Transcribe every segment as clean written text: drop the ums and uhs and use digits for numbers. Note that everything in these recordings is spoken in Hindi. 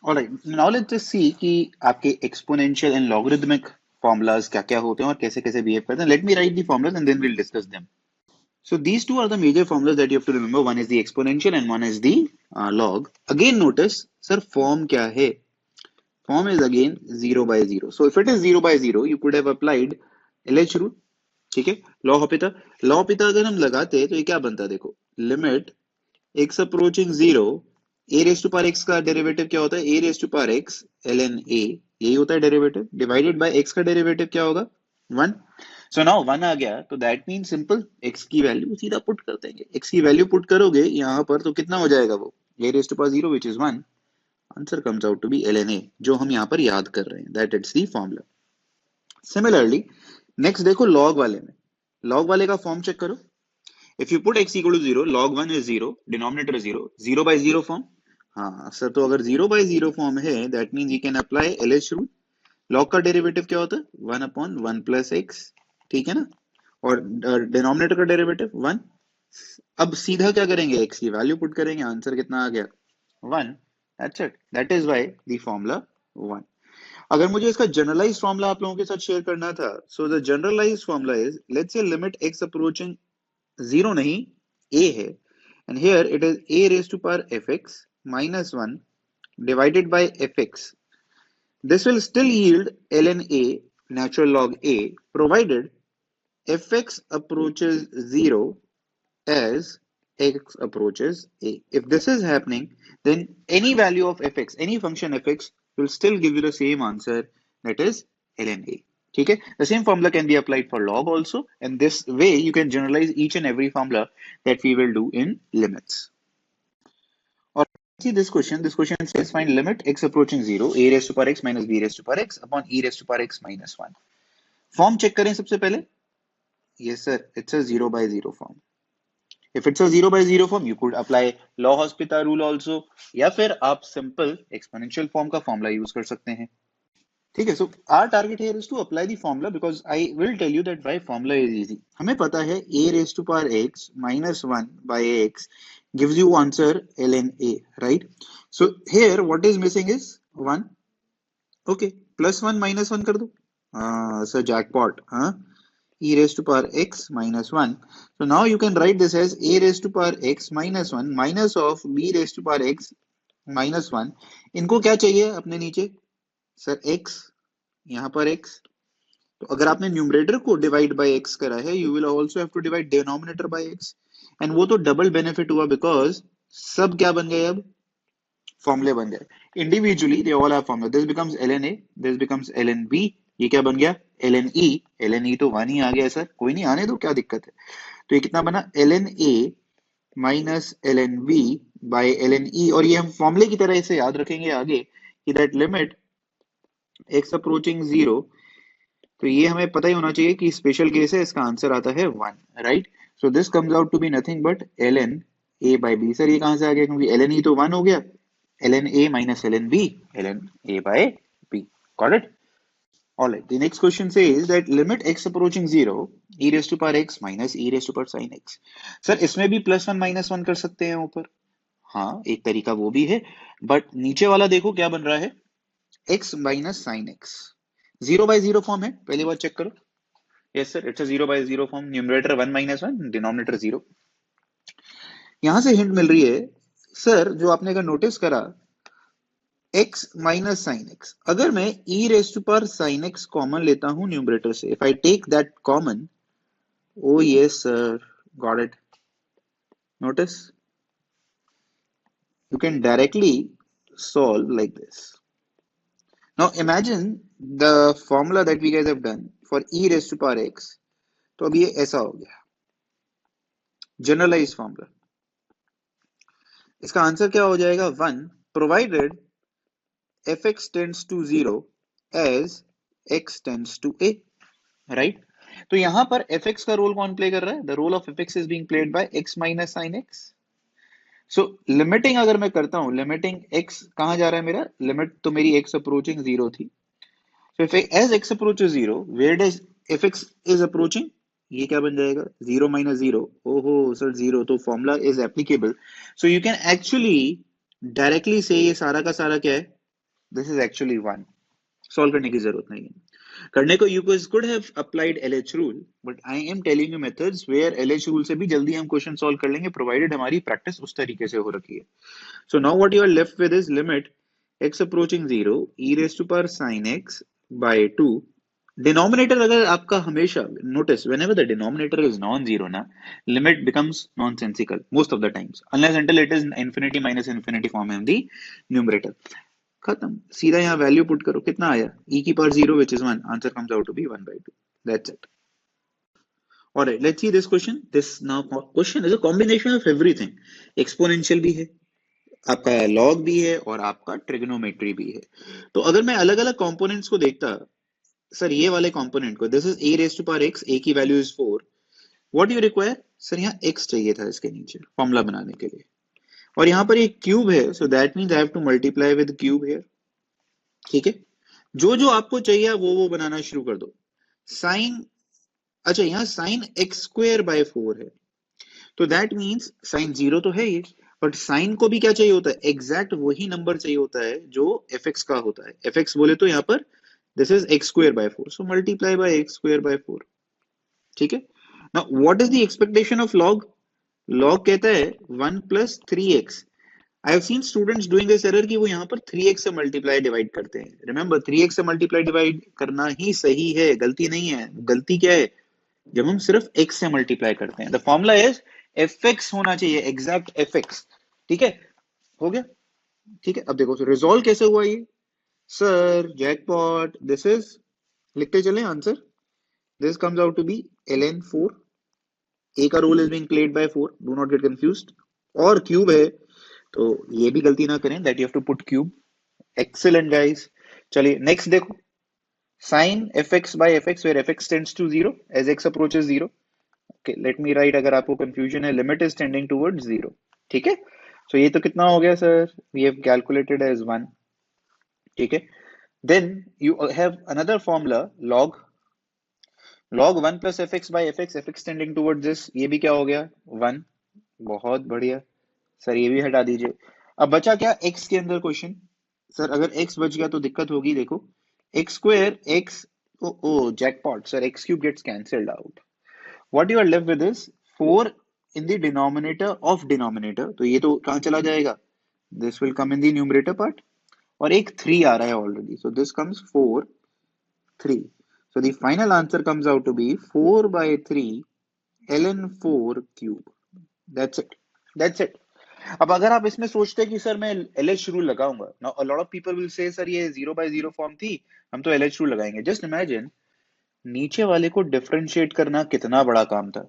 Alright, now let's just see कि आपके एक्सपोनेंशियल एंड लॉगरिदमिक फॉर्मूलाज क्या क्या होते हैं और कैसे कैसे बिहेव करते हैं. Let me write the formulas and then will discuss them. So these two are the major formulas that you have to remember. One is the exponential and one is the log. Again notice, sir, form क्या है? Form is again 0 by 0. So if it is 0 by 0, you could have applied LH rule. ठीक है, लॉ ऑपिता. लॉ ऑपिता अगर हम लगाते तो ये क्या बनता, देखो, limit x approaching 0, a raise to power x का डेरिवेटिव क्या होता है? A raise to power x ln a, यही होता है डेरिवेटिव, डिवाइडेड बाय x का डेरिवेटिव क्या होगा? 1. सो नाउ 1 आ गया तो दैट मीन सिंपल, x की वैल्यू सीधा पुट कर देंगे. x की वैल्यू पुट करोगे यहां पर तो कितना हो जाएगा वो? a raise to power 0 which is 1. Answer comes out to be ln a, जो हम यहां पर याद कर रहे हैं. That it's the formula. Similarly next देखो लॉग वाले में. लॉग वाले का फॉर्म चेक करो. If you put x equal to 0, log 1 is 0, denominator 0, 0 by 0 form. हाँ सर, तो अगर 0 by 0 फॉर्म है that means you can apply LH rule. Log का डेरिवेटिव क्या होता है? 1 अपॉन 1 प्लस एक्स. ठीक है ना? और डिनोमिनेटर का डेरिवेटिव 1. अब सीधा क्या करेंगे? x की वैल्यू पुट करेंगे. आंसर कितना आ गया? 1. That's it. That is why the formula 1. अगर मुझे इसका जनरलाइज फॉर्मूला आप लोगों के साथ शेयर करना था, so the generalise formula is, let's say limit x approaching 0 नहीं, a है, and here it is a raised to power fx minus 1 divided by fx. This will still yield ln a natural log a provided fx approaches 0 as x approaches a. If this is happening, then any value of fx, any function fx will still give you the same answer, that is ln a. ठीक है, the same formula can be applied for log also, and this way you can generalize each and every formula that we will do in limits. Or see this question. This question says find limit x approaching 0, a raised to power x minus b raised to power x upon e raised to power x minus 1. Form check करें सबसे पहले. yes sir, it's a 0 by 0 form. If it's a 0 by 0 form, you could apply LHospital rule also, या फिर आप सिंपल एक्सपोनेंशियल फॉर्म का फॉर्मूला यूज कर सकते हैं. ठीक है, so our target here is to apply the formula because I will tell you that why formula is easy. हमें पता है a raise to power x minus 1 by x gives you answer ln a, right? So here what is missing is 1. okay, plus 1 minus 1 कर दो. so jackpot, हाँ, e raised to power x minus 1. So now you can write this as a raised to power x minus 1 minus of b raised to power x minus 1. इनको क्या चाहिए अपने नीचे? सर x, यहाँ पर x. तो अगर आपने न्यूमरेटर को डिवाइड बाय x करा है, you will also have to divide denominator by x. And वो तो डबल बेनिफिट हुआ बिकॉज सब क्या बन गए? अब फॉर्मूले बन गए. Individually they all have formula. This becomes ln a, this becomes ln b. ये क्या बन गया? ln e. ln e तो 1 ही आ गया सर, कोई नहीं, आने दो, क्या दिक्कत है. तो ये कितना बना? ln a minus ln b by ln e. और ये हम फॉर्मूले की तरह इसे याद रखेंगे आगे कि दैट लिमिट x अप्रोचिंग 0. तो ये हमें पता ही होना चाहिए कि स्पेशल केस है, इसका आंसर आता है 1, right? So this comes out to be nothing but ln a by b. Sir ये कहां से आ गया? क्योंकि ln e तो 1 हो गया. ln a minus ln b, ln a by b. Got it? All right. The next question says that limit x approaching 0, e raised to power x minus e raised to power sin x. Sir इसमें भी प्लस 1 माइनस 1 कर सकते हैं ऊपर. हाँ, एक तरीका वो भी है, बट नीचे वाला देखो क्या बन रहा है? x minus sine x. 0 by 0 form है, पहली बार चेक करो. Yes sir, it's a 0 by 0 form. Numerator 1 minus 1, denominator 0. यहां से हिंट मिल रही है सर, जो आपने अगर नोटिस करा, x माइनस साइन x. अगर मैं e raise to power sine x common लेता हूं न्यूमरेटर से, if I take that common, oh yes sir, got it. Notice, you can directly solve like this. Now imagine the formula that we guys have done for e raised to power x. तो अब ये ऐसा हो गया जनरलाइज फॉर्मूला. इसका आंसर क्या हो जाएगा? 1 provided fx tends to 0 as x tends to a, right? तो यहां पर fx का रोल कौन प्ले कर रहा है? The role of fx is being played by x minus sine x. So limiting अगर मैं करता हूं, लिमिटिंग x कहां जा रहा है मेरा? लिमिट तो मेरी x अप्रोचिंग 0 थी. So if as x approaches 0, where does fx is approaching? ये क्या बन जाएगा? 0 minus 0. ओहो सर 0, तो formula is applicable. So you can actually directly से ये सारा का सारा क्या है? This is actually 1. सॉल्व करने की जरूरत नहीं है. करने को you could have applied LH rule, but I am telling you methods where LH rule से भी जल्दी हम क्वेश्चन सॉल्व कर लेंगे, प्रोवाइडेड हमारी प्रैक्टिस उस तरीके से हो रखी है. So now what you are left with is limit x approaching 0 e raised to power sin x by 2. Denominator अगर आपका हमेशा, notice whenever the denominator is non-zero ना, limit becomes nonsensical most of the times unless until it is infinity minus infinity form in the numerator. खत्म, सीधा यहाँ वैल्यू पुट करो, कितना आया e की power 0 which is 1, answer comes out to be 1/2. That's it. Alright, let's see this question. This now question is a combination of everything. Exponential भी है, आपका log भी है और आपका ट्रिग्नोमेट्री भी है. तो अगर मैं अलग अलग कंपोनेंट्स को देखता, सर ये वाले कंपोनेंट को, this is a raise to power x, a की value is 4. What you require? Sir यहाँ x चाहिए था इसके नीचे फॉर्मूला बनाने के लिए, और यहाँ पर एक क्यूब है, so that means I have to multiply with cube here. ठीक है, जो जो आपको चाहिए वो बनाना शुरू कर दो. साइन, अच्छा यहाँ साइन एक्स स्क्वायर बाय 4 है, तो दैट मींस साइन 0 तो है ये, बट साइन को भी क्या चाहिए होता है? एग्जैक्ट वही नंबर चाहिए होता है जो एफ एक्स का होता है. एफ एक्स बोले तो यहाँ पर this is x square by 4, so multiply by x square by 4. ठीक है. Now what is the expectation of log? Log कहता है 1 plus 3x. I have seen students doing this error कि वो यहाँ पर 3x से मल्टीप्लाई डिवाइड करते हैं. Remember 3x से मल्टीप्लाई डिवाइड करना ही सही है, गलती नहीं है. गलती क्या है? जब हम सिर्फ x से मल्टीप्लाई करते हैं. द फॉर्मूला इज fx होना चाहिए, एग्जैक्ट fx. ठीक है, हो गया. ठीक है, अब देखो रिजॉल्व कैसे हुआ ये. सर जैकपॉट, दिस इज, लिखते चले answer. This comes out to be ln 4. a का role is being played by 4, do not get confused. और क्यूब है तो ये भी गलती ना करें, that you have to put cube. Excellent guys. चलिए नेक्स्ट देखो, sine fx by fx where fx tends to 0 as x approaches 0. okay, let me write, अगर आपको confusion है, limit is tending towards 0. ठीक है, so ये तो कितना हो गया sir? we have calculated as 1. ठीक है, then you have another formula, log 1 plus fx by fx tending towards this, ये भी क्या हो गया? 1. बहुत बढ़िया सर, ये भी हटा दीजिए. अब बचा क्या x के अंदर क्वेश्चन? सर अगर x बच गया तो दिक्कत होगी. देखो x square x, oh jackpot sir, x cube gets cancelled out. What you are left with is 4 in the denominator of denominator, तो ये तो कहां चला जाएगा? This will come in the numerator part, और एक 3 आ रहा है already, so this comes 4 3. So the final answer comes out to be 4/3 ln 4 cube. That's it. अब अगर आप इसमें सोचते हैं कि सर मैं LH रूल लगाऊंगा, now a lot of people will say sir ये 0/0 फॉर्म थी, हम तो LH रूल लगाएंगे. जस्ट इमेजिन नीचे वाले को डिफरेंशिएट करना कितना बड़ा काम था,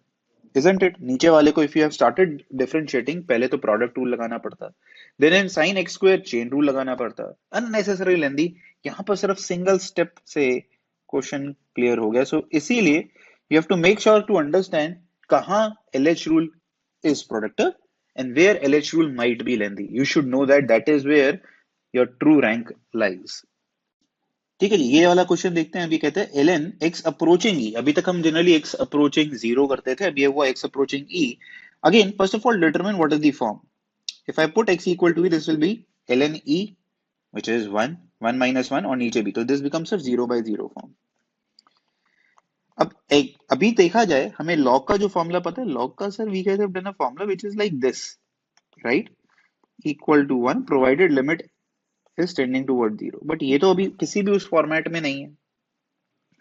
isn't it? नीचे वाले को if you have started differentiating, पहले तो प्रोडक्ट रूल लगाना पड़ता, then in sine x square chain rule लगाना पड़ता, अननेसेसरी लेंदी. यहाँ पर सिर्फ सिंगल स्टेप से क्वेश्चन क्लियर हो गया. सो इसीलिए you have to make sure to understand कहाँ LH rule is productive and where LH rule might be lengthy. You should know that that is where your true rank lies. ठीक है जी, ये वाला क्वेश्चन देखते हैं. अभी कहते हैं ln x approaching e. अभी तक हम जनरली x approaching 0 करते थे, अभी हुआ x approaching e. Again, first of all, determine what is the form. If I put x equal to e, this will be ln e, which is 1 minus 1, और नीचे भी, तो this becomes a 0/0 form. अब अभी देखा जाए, हमें लॉग का जो फॉर्मूला पता है, लॉग का sir we can have done a formula which is like this, right? Equal to 1 provided limit is tending toward 0. But ये तो अभी किसी भी उस फॉर्मेट में नहीं है.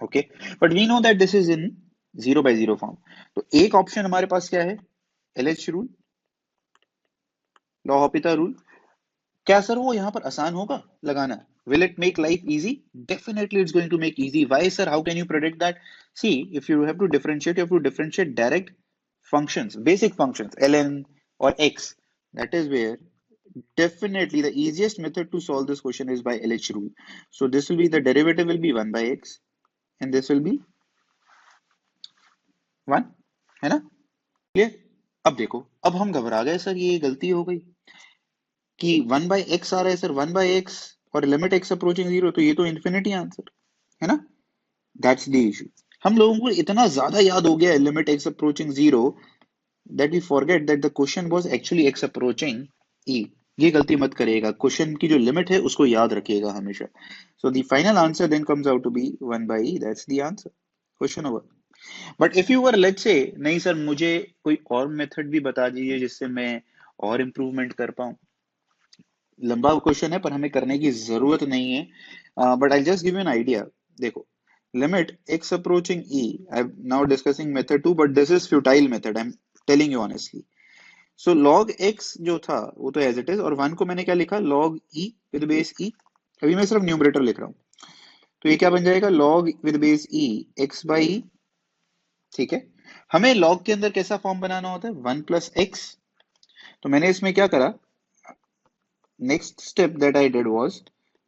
Okay, but we know that this is in 0/0 form. तो एक ऑप्शन हमारे पास क्या है? LH rule, law rule. क्या सर वो यहाँ पर आसान होगा लगाना? Will it make life easy? Definitely it's going to make easy. Why sir? How can you predict that? See, if you have to differentiate, you have to differentiate direct functions, basic functions, ln or x. That is where definitely the easiest method to solve this question is by LH rule. So this will be, the derivative will be 1/x and this will be 1, है ना? Clear? अब देखो, अब हम घबरा गए सर, ये गलती हो गई कि 1/x आ रहा है सर, 1/x और लिमिट x अप्रोचिंग 0, तो ये तो इन्फिनिटी आंसर है ना. That's the issue. हम लोगों को इतना ज्यादा याद हो गया limit x approaching 0 that we forget that the question was actually x approaching e. ये गलती मत करिएगा, क्वेश्चन की जो लिमिट है उसको याद रखिएगा हमेशा। So the final answer then comes out to be 1 by e, that's the answer, question over. But if you were let's say, नहीं सर मुझे कोई और मेथड भी बता दीजिए जिससे मैं और इम्प्रूवमेंट कर पाऊं। लंबा क्वेश्चन है पर हमें करने की जरूरत नहीं है, but I just give you an idea. देखो, limit x approaching e, I am now discussing method 2, but this is futile method, I am telling you honestly. So log x जो था वो तो एज इट इज, और 1 को मैंने क्या लिखा, log e with base e। अभी मैं सिर्फ न्यूमरेटर लिख रहा हूँ, तो ये क्या बन जाएगा, log with base e x by e। ठीक है, हमें log के अंदर कैसा फॉर्म बनाना होता है, 1 प्लस एक्स। तो मैंने इसमें क्या करा, next step that I did was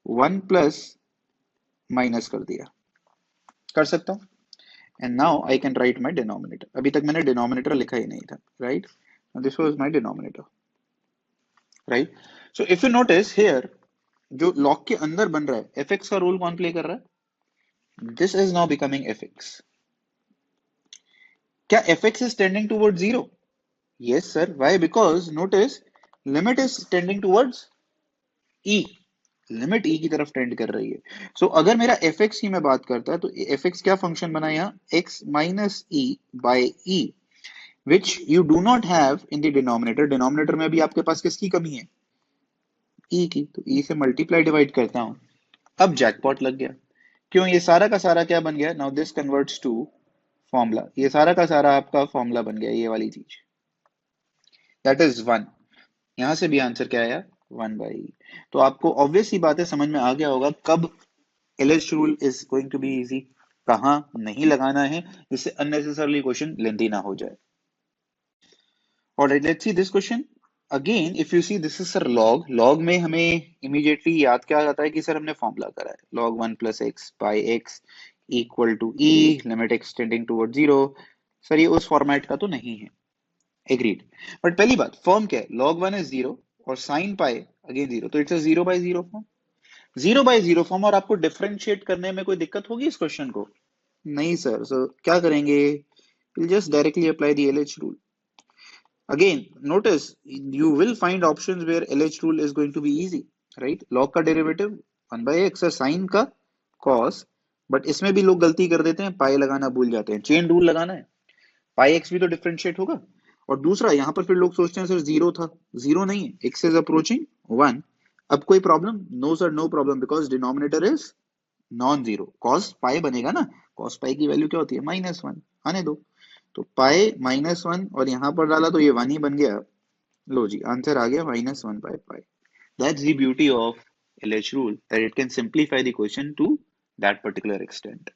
1 plus minus कर दिया, कर सकता हूँ। And now I can write my denominator. अभी तक मैंने डिनोमिनेटर लिखा ही नहीं था, right, this was my denominator, right. So if you notice here, जो लॉग के अंदर बन रहा है, एफ एक्स का रोल कौन प्ले कर रहा है, this is now becoming F x. क्या F x is tending toward zero, yes sir, why, because notice limit is tending towards e, limit e की तरफ टेंड कर रही है। सो अगर मेरा एफ एक्स की मैं बात करता है, तो एफ एक्स क्या फंक्शन बना यहाँ, x minus E by E, which you do not have in the denominator. Denominator में भी आपके पास किसकी कमी है, ई की, तो ई से मल्टीप्लाई डिवाइड करता हूं, अब जैकपॉट लग गया। क्यों, ये सारा का सारा क्या बन गया, now this converts to formula, ये सारा का सारा आपका फॉर्मूला बन गया, ये वाली चीज, दैट इज 1। यहां से भी आंसर क्या आया, 1 बाई। तो आपको ऑब्वियस ही बात है, समझ में आ गया होगा कब LH rule is going to be easy, कहाँ नहीं लगाना है, जिससे अननेसेसरली क्वेश्चन लेंथी ना हो जाए। Alright, let's see this question. Again, if you see this is sir log, log में हमें immediately याद क्या आता है कि सर हमने फॉर्मूला करा है, log 1 plus x by x equal to e, limit x tending toward 0। Sir ये उस फॉर्मेट का तो नहीं है, एग्रीड। बट पहली बात, फॉर्म क्या है, log 1 is 0 और sin pi अगेन 0, तो it's a 0 by 0 form, 0 by 0 form. और आपको डिफरेंशिएट करने में कोई दिक्कत होगी इस क्वेश्चन को, नहीं सर। सो क्या करेंगे, just directly apply the LH rule. Again, notice you will find options where LH rule is going to be easy, right? Log का डेरिवेटिव 1 by x, साइन का cos, बट इसमें भी लोग गलती कर देते हैं, पाई लगाना भूल जाते हैं, चेन रूल लगाना है, पाई एक्स भी तो डिफरेंशिएट होगा। और दूसरा यहाँ पर फिर लोग सोचते हैं सर जीरो था, जीरो नहीं है, एक्स इज अप्रोचिंग 1। अब कोई problem, no sir no problem, because denominator is non zero, cos pi बनेगा ना, कॉस पाई की वैल्यू क्या होती है, -1, आने दो। तो पाई -1 और यहां पर डाला तो ये 1 ही बन गया। लो जी, आंसर आ गया -1 by pi. That's the beauty of LH rule, that it can simplify the question to that particular extent.